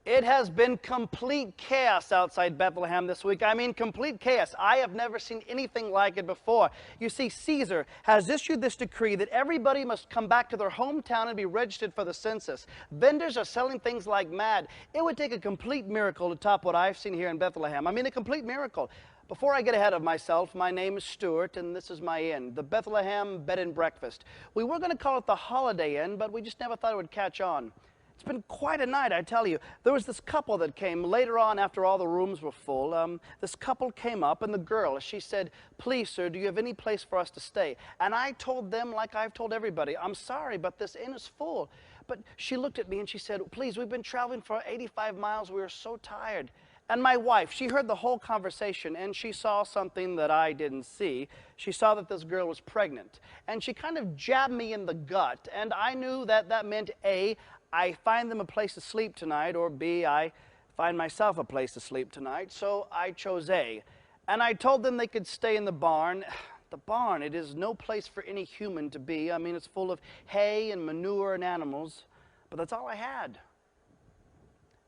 It has been complete chaos outside Bethlehem this week. I mean, complete chaos. I have never seen anything like it before. You see, Caesar has issued this decree that everybody must come back to their hometown and be registered for the census. Vendors are selling things like mad. It would take a complete miracle to top what I've seen here in Bethlehem. I mean, a complete miracle. Before I get ahead of myself, my name is Stuart, and this is my inn, the Bethlehem Bed and Breakfast. We were going to call it the Holiday Inn, but we just never thought it would catch on. It's been quite a night, I tell you. There was this couple that came later on after all the rooms were full. This couple came up, and the girl, she said, "Please, sir, do you have any place for us to stay?" And I told them, like I've told everybody, "I'm sorry, but this inn is full." But she looked at me and she said, "Please, we've been traveling for 85 miles. We are so tired." And my wife, she heard the whole conversation, and she saw something that I didn't see. She saw that this girl was pregnant, and she kind of jabbed me in the gut, and I knew that that meant A, I find them a place to sleep tonight, or B, I find myself a place to sleep tonight. So I chose A. And I told them they could stay in the barn. The barn, it is no place for any human to be. I mean, it's full of hay and manure and animals, but that's all I had.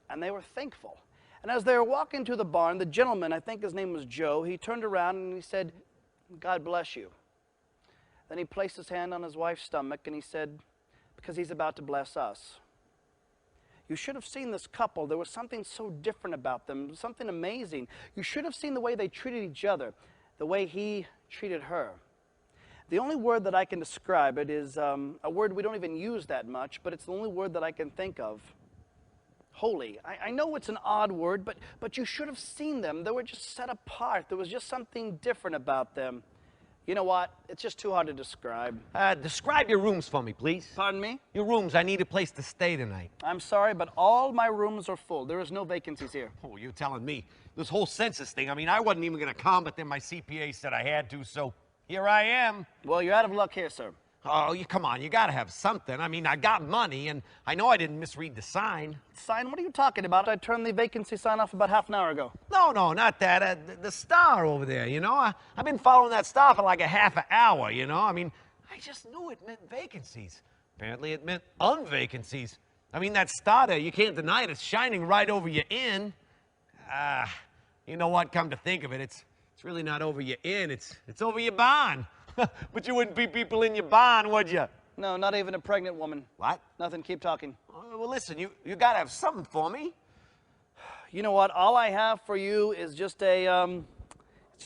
And they were thankful. And as they were walking to the barn, the gentleman, I think his name was Joe, he turned around and he said, "God bless you." Then he placed his hand on his wife's stomach and he said, "Because he's about to bless us." You should have seen this couple. There was something so different about them, something amazing. You should have seen the way they treated each other, the way he treated her. The only word that I can describe it is a word we don't even use that much, but it's the only word that I can think of. Holy. I know it's an odd word, but you should have seen them. They were just set apart. There was just something different about them. You know what? It's just too hard to describe. Describe your rooms for me, please. Pardon me? Your rooms. I need a place to stay tonight. I'm sorry, but all my rooms are full. There is no vacancies here. Oh, you're telling me. This whole census thing, I mean, I wasn't even going to come, but then my CPA said I had to, so here I am. Well, you're out of luck here, sir. Oh, come on. You got to have something. I mean, I got money, and I know I didn't misread the sign. Sign? What are you talking about? I turned the vacancy sign off about half an hour ago. No, not that. The star over there, you know? I've been following that star for like a half an hour, you know? I mean, I just knew it meant vacancies. Apparently it meant unvacancies. I mean, that star there, you can't deny it. It's shining right over your inn. You know what? Come to think of it, it's really not over your inn. It's over your barn. But you wouldn't be people in your barn, would you? No, not even a pregnant woman. What? Nothing. Keep talking. Well, listen, you got to have something for me. You know what? All I have for you is just a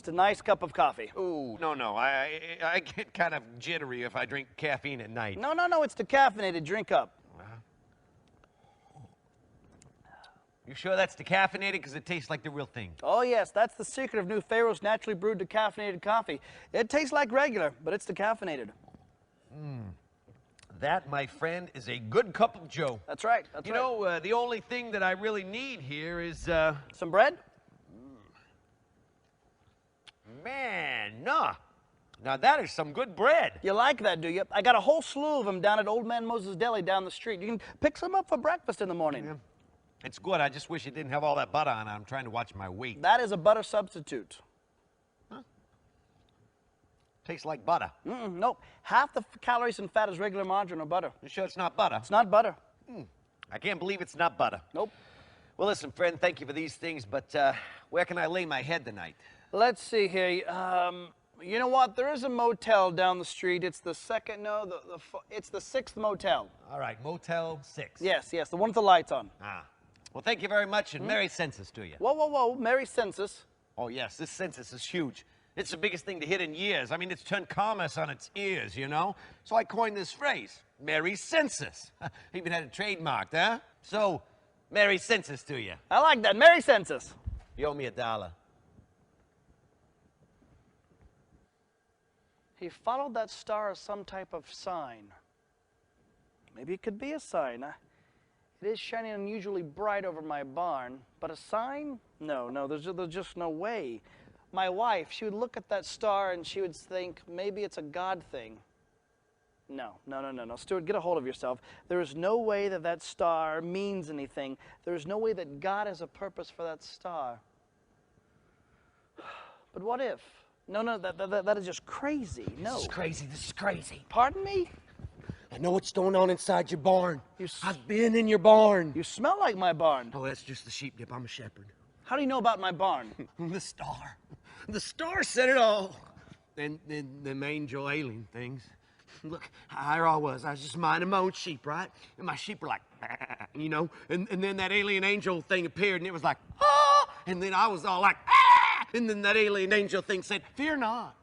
nice cup of coffee. Ooh, no. I get kind of jittery if I drink caffeine at night. No. It's decaffeinated. Drink up. You sure that's decaffeinated? Because it tastes like the real thing. Oh, yes. That's the secret of New Pharaoh's naturally brewed decaffeinated coffee. It tastes like regular, but it's decaffeinated. That, my friend, is a good cup of joe. That's right. You know, the only thing that I really need here is, some bread? Man, no. Now, that is some good bread. You like that, do you? I got a whole slew of them down at Old Man Moses' Deli down the street. You can pick some up for breakfast in the morning. Yeah. It's good. I just wish it didn't have all that butter on it. I'm trying to watch my weight. That is a butter substitute. Huh? Tastes like butter. Nope. Half the calories and fat is regular margarine or butter. You sure it's not butter? It's not butter. I can't believe it's not butter. Nope. Well, listen, friend, thank you for these things, but where can I lay my head tonight? Let's see here. You know what? There is a motel down the street. It's the second, no, it's the 6th motel. All right, Motel 6. Yes, the one with the lights on. Well, thank you very much, and Merry Census to you. Whoa. Merry Census. Oh, yes, this census is huge. It's the biggest thing to hit in years. I mean, it's turned commerce on its ears, you know? So I coined this phrase, Merry Census. Even had it trademarked, huh? So, Merry Census to you. I like that. Merry Census. You owe me $1. He followed that star as some type of sign. Maybe it could be a sign. It is shining unusually bright over my barn, but a sign? No, there's just no way. My wife, she would look at that star and she would think, maybe it's a God thing. No. Stuart, get a hold of yourself. There is no way that star means anything. There is no way that God has a purpose for that star. But what if? No, that is just crazy. No. This is crazy. Pardon me? I know what's going on inside your barn. You I've been in your barn. You smell like my barn. Oh, that's just the sheep dip. I'm a shepherd. How do you know about my barn? The star. The star said it all. And them angel alien things. Look, here I was just minding my own sheep, right? And my sheep were like, you know, and then that alien angel thing appeared and it was like, ah! And then I was all like, ah! And then that alien angel thing said, fear not.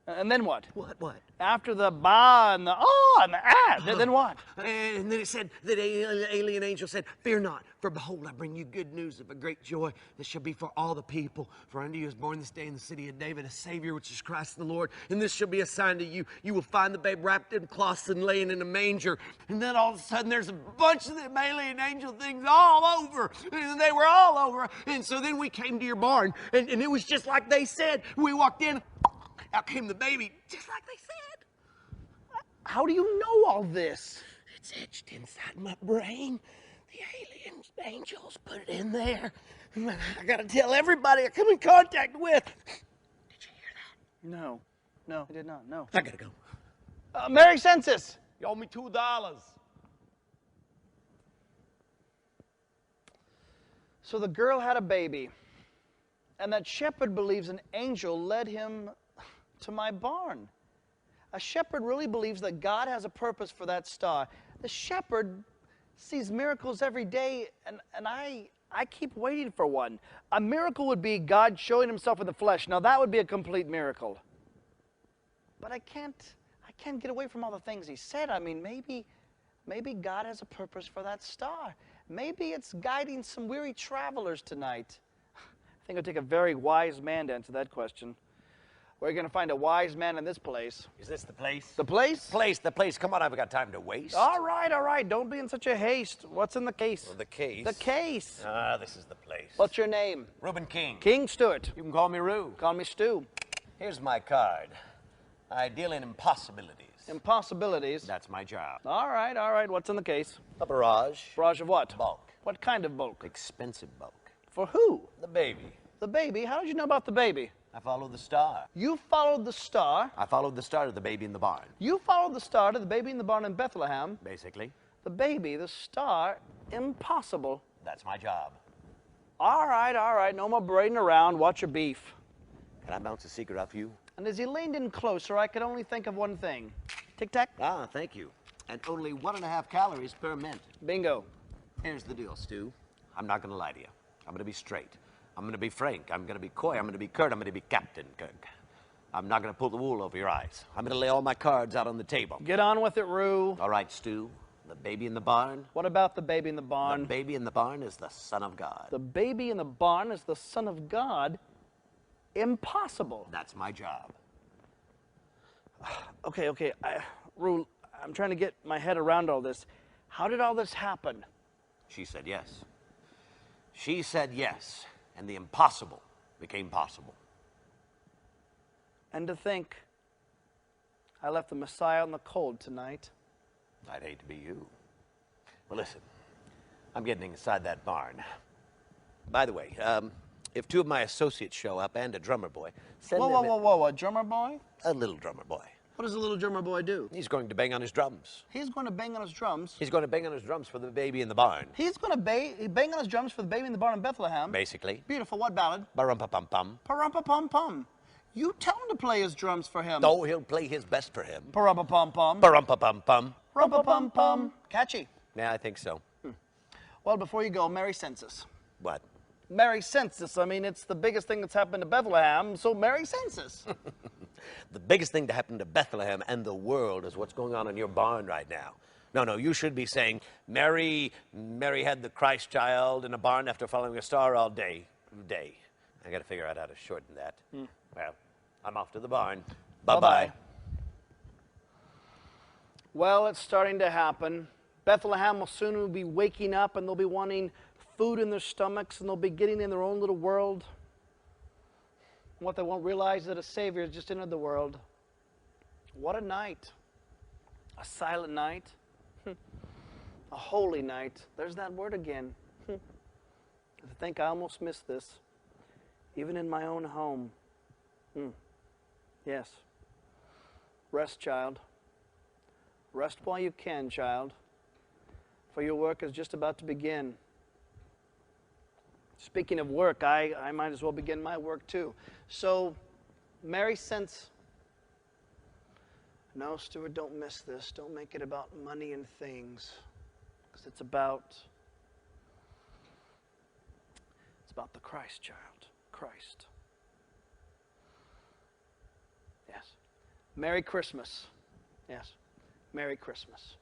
And then what? What? After the ba and the oh and the ah, then what? And then it said, that alien angel said, fear not, for behold, I bring you good news of a great joy that shall be for all the people. For unto you is born this day in the city of David a Savior, which is Christ the Lord. And this shall be a sign to you. You will find the babe wrapped in cloths and laying in a manger. And then all of a sudden there's a bunch of them alien angel things all over. And they were all over. And so then we came to your barn, and it was just like they said. We walked in. Out came the baby, just like they said. How do you know all this? It's etched inside my brain. The aliens, angels put it in there. I gotta tell everybody I come in contact with. Did you hear that? No, I did not. No. I gotta go. Merry Census. You owe me $2. So the girl had a baby, and that shepherd believes an angel led him to my barn. A shepherd really believes that God has a purpose for that star. The shepherd sees miracles every day, and I keep waiting for one. A miracle would be God showing himself in the flesh. Now that would be a complete miracle. But I can't get away from all the things he said. I mean, maybe God has a purpose for that star. Maybe it's guiding some weary travelers tonight. I think it'll take a very wise man to answer that question. We're going to find a wise man in this place. Is this the place? The place? The place. Come on, I've got time to waste. All right. Don't be in such a haste. What's in the case? Well, the case. The case. This is the place. What's your name? Reuben King. King Stewart. You can call me Rue. Call me Stu. Here's my card. I deal in impossibilities. Impossibilities. That's my job. All right. What's in the case? A barrage. Barrage of what? Bulk. What kind of bulk? Expensive bulk. For who? The baby. The baby? How did you know about the baby? I followed the star. You followed the star. I followed the star to the baby in the barn. You followed the star to the baby in the barn in Bethlehem. Basically. The baby, the star, impossible. That's my job. All right. No more braiding around. Watch your beef. Can I bounce a secret off you? And as he leaned in closer, I could only think of one thing. Tic-tac. Ah, thank you. And only 1.5 calories per mint. Bingo. Here's the deal, Stu. I'm not going to lie to you. I'm going to be straight. I'm going to be frank. I'm going to be coy. I'm going to be curt. I'm going to be Captain Kirk. I'm not going to pull the wool over your eyes. I'm going to lay all my cards out on the table. Get on with it, Rue. All right, Stu. The baby in the barn. What about the baby in the barn? The baby in the barn is the Son of God. The baby in the barn is the Son of God. Impossible. That's my job. Okay. Rue, I'm trying to get my head around all this. How did all this happen? She said yes. She said yes, and the impossible became possible. And to think, I left the Messiah in the cold tonight. I'd hate to be you. Well, listen, I'm getting inside that barn. By the way, if 2 of my associates show up and a drummer boy, send them Whoa, a drummer boy? a little drummer boy. What does a little drummer boy do? He's going to bang on his drums. He's going to bang on his drums. He's going to bang on his drums for the baby in the barn. He's going to bang on his drums for the baby in the barn in Bethlehem. Basically. Beautiful. What ballad? Ba-rum-pa-pum-pum. Pa-rum-pa-pum-pum. You tell him to play his drums for him. Oh, he'll play his best for him. Pa-rum-pa-pum-pum. Ba-rum-pa-pum-pum. Rum-pa-pum-pum. Catchy. Yeah, I think so. Well, before you go, Merry Census. What? Merry Census. I mean, it's the biggest thing that's happened to Bethlehem, so Merry Census. The biggest thing to happen to Bethlehem and the world is what's going on in your barn right now. No, you should be saying, Mary had the Christ child in a barn after following a star all day. I got to figure out how to shorten that. Well, I'm off to the barn. Bye-bye. Well, it's starting to happen. Bethlehem will soon be waking up, and they'll be wanting food in their stomachs, and they'll be getting in their own little world. What they won't realize is that a Savior has just entered the world. What a night. A silent night. A holy night. There's that word again. I think I almost missed this. Even in my own home. Yes. Rest, child. Rest while you can, child, for your work is just about to begin. Speaking of work, I might as well begin my work too. So, Mary sends... No, Stuart, don't miss this. Don't make it about money and things. Because it's about the Christ child. Christ. Yes. Merry Christmas. Yes. Merry Christmas.